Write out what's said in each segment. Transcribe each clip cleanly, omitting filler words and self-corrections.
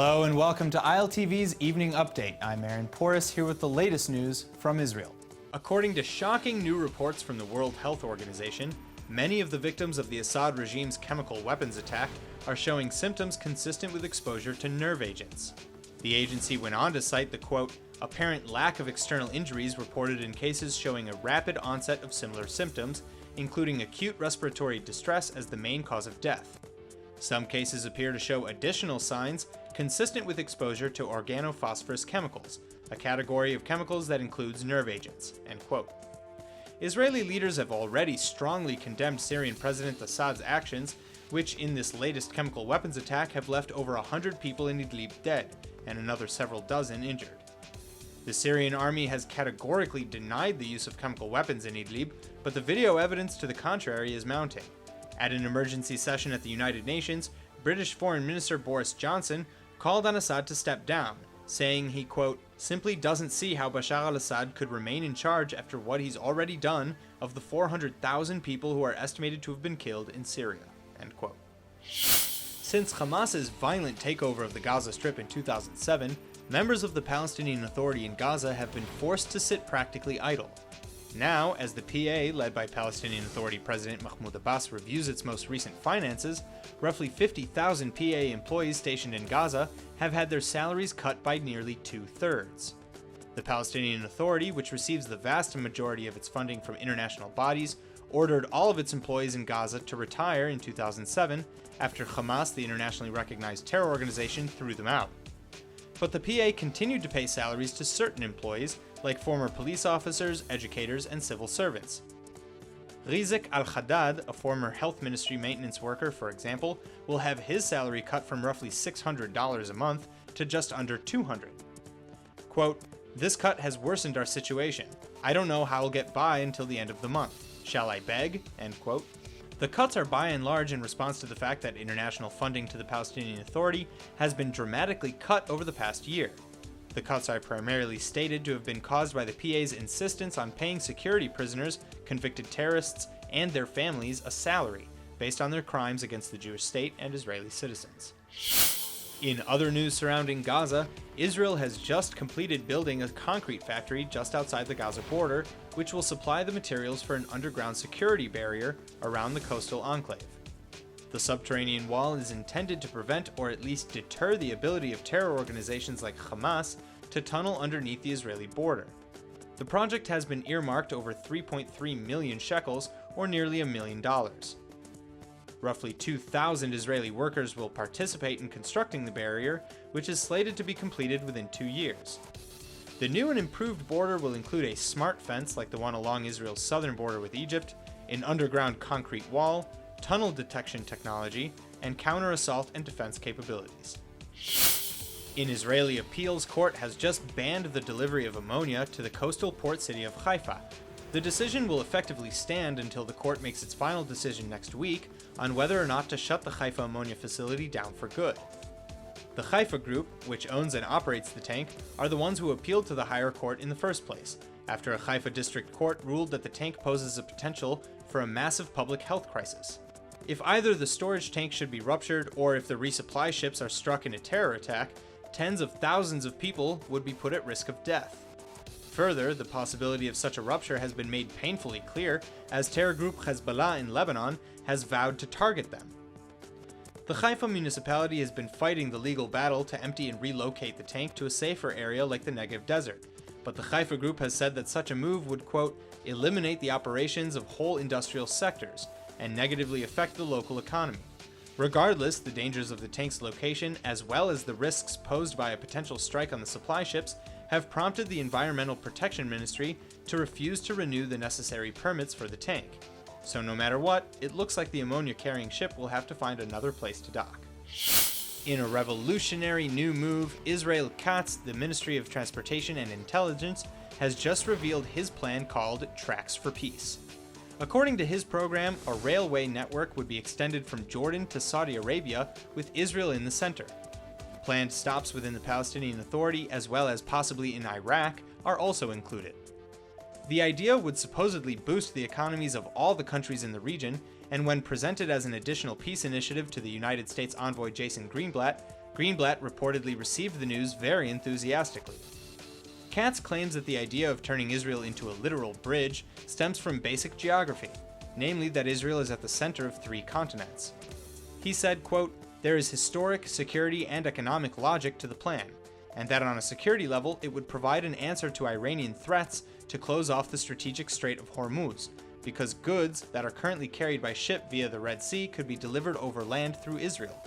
Hello and welcome to ILTV's Evening Update. I'm Aaron Porras here with the latest news from Israel. According to shocking new reports from the World Health Organization, many of the victims of the Assad regime's chemical weapons attack are showing symptoms consistent with exposure to nerve agents. The agency went on to cite the, quote, apparent lack of external injuries reported in cases showing a rapid onset of similar symptoms, including acute respiratory distress as the main cause of death. Some cases appear to show additional signs consistent with exposure to organophosphorus chemicals, a category of chemicals that includes nerve agents, end quote. Israeli leaders have already strongly condemned Syrian President Assad's actions, which in this latest chemical weapons attack have left over 100 people in Idlib dead and another several dozen injured. The Syrian army has categorically denied the use of chemical weapons in Idlib, but the video evidence to the contrary is mounting. At an emergency session at the United Nations, British Foreign Minister Boris Johnson called on Assad to step down, saying he, quote, simply doesn't see how Bashar al-Assad could remain in charge after what he's already done of the 400,000 people who are estimated to have been killed in Syria, end quote. Since Hamas's violent takeover of the Gaza Strip in 2007, members of the Palestinian Authority in Gaza have been forced to sit practically idle. Now, as the PA, led by Palestinian Authority President Mahmoud Abbas, reviews its most recent finances, roughly 50,000 PA employees stationed in Gaza have had their salaries cut by nearly 2/3. The Palestinian Authority, which receives the vast majority of its funding from international bodies, ordered all of its employees in Gaza to retire in 2007 after Hamas, the internationally recognized terror organization, threw them out. But the PA continued to pay salaries to certain employees, like former police officers, educators, and civil servants. Rizik al-Haddad, a former health ministry maintenance worker, for example, will have his salary cut from roughly $600 a month to just under $200. Quote, this cut has worsened our situation. I don't know how I'll get by until the end of the month. Shall I beg? End quote. The cuts are by and large in response to the fact that international funding to the Palestinian Authority has been dramatically cut over the past year. The cuts are primarily stated to have been caused by the PA's insistence on paying security prisoners, convicted terrorists, and their families a salary based on their crimes against the Jewish state and Israeli citizens. In other news surrounding Gaza, Israel has just completed building a concrete factory just outside the Gaza border, which will supply the materials for an underground security barrier around the coastal enclave. The subterranean wall is intended to prevent or at least deter the ability of terror organizations like Hamas to tunnel underneath the Israeli border. The project has been earmarked over 3.3 million shekels, or nearly $1 million. Roughly 2,000 Israeli workers will participate in constructing the barrier, which is slated to be completed within 2 years. The new and improved border will include a smart fence like the one along Israel's southern border with Egypt, an underground concrete wall, tunnel detection technology, and counter-assault and defense capabilities. An Israeli appeals court has just banned the delivery of ammonia to the coastal port city of Haifa. The decision will effectively stand until the court makes its final decision next week on whether or not to shut the Haifa ammonia facility down for good. The Haifa group, which owns and operates the tank, are the ones who appealed to the higher court in the first place, after a Haifa district court ruled that the tank poses a potential for a massive public health crisis. If either the storage tank should be ruptured or if the resupply ships are struck in a terror attack, tens of thousands of people would be put at risk of death. Further, the possibility of such a rupture has been made painfully clear as terror group Hezbollah in Lebanon has vowed to target them. The Haifa municipality has been fighting the legal battle to empty and relocate the tank to a safer area like the Negev desert, but the Haifa group has said that such a move would, quote, eliminate the operations of whole industrial sectors and negatively affect the local economy. Regardless, the dangers of the tank's location, as well as the risks posed by a potential strike on the supply ships, have prompted the Environmental Protection Ministry to refuse to renew the necessary permits for the tank. So no matter what, it looks like the ammonia-carrying ship will have to find another place to dock. In a revolutionary new move, Israel Katz, the Ministry of Transportation and Intelligence, has just revealed his plan called Tracks for Peace. According to his program, a railway network would be extended from Jordan to Saudi Arabia, with Israel in the center. Planned stops within the Palestinian Authority, as well as possibly in Iraq, are also included. The idea would supposedly boost the economies of all the countries in the region, and when presented as an additional peace initiative to the United States envoy Jason Greenblatt, Greenblatt reportedly received the news very enthusiastically. Katz claims that the idea of turning Israel into a literal bridge stems from basic geography, namely that Israel is at the center of 3 continents. He said, quote, "There is historic, security, and economic logic to the plan, and that on a security level it would provide an answer to Iranian threats to close off the strategic Strait of Hormuz, because goods that are currently carried by ship via the Red Sea could be delivered over land through Israel."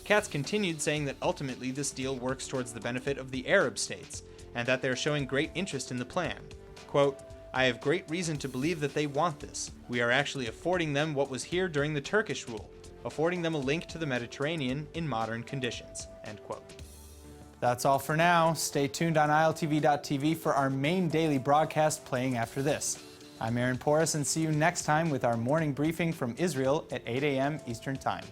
Katz continued, saying that ultimately this deal works towards the benefit of the Arab states, and that they are showing great interest in the plan. Quote, "I have great reason to believe that they want this. We are actually affording them what was here during the Turkish rule, affording them a link to the Mediterranean in modern conditions." End quote. That's all for now. Stay tuned on ILTV.tv for our main daily broadcast playing after this. I'm Aaron Porras, and see you next time with our morning briefing from Israel at 8 a.m. Eastern Time.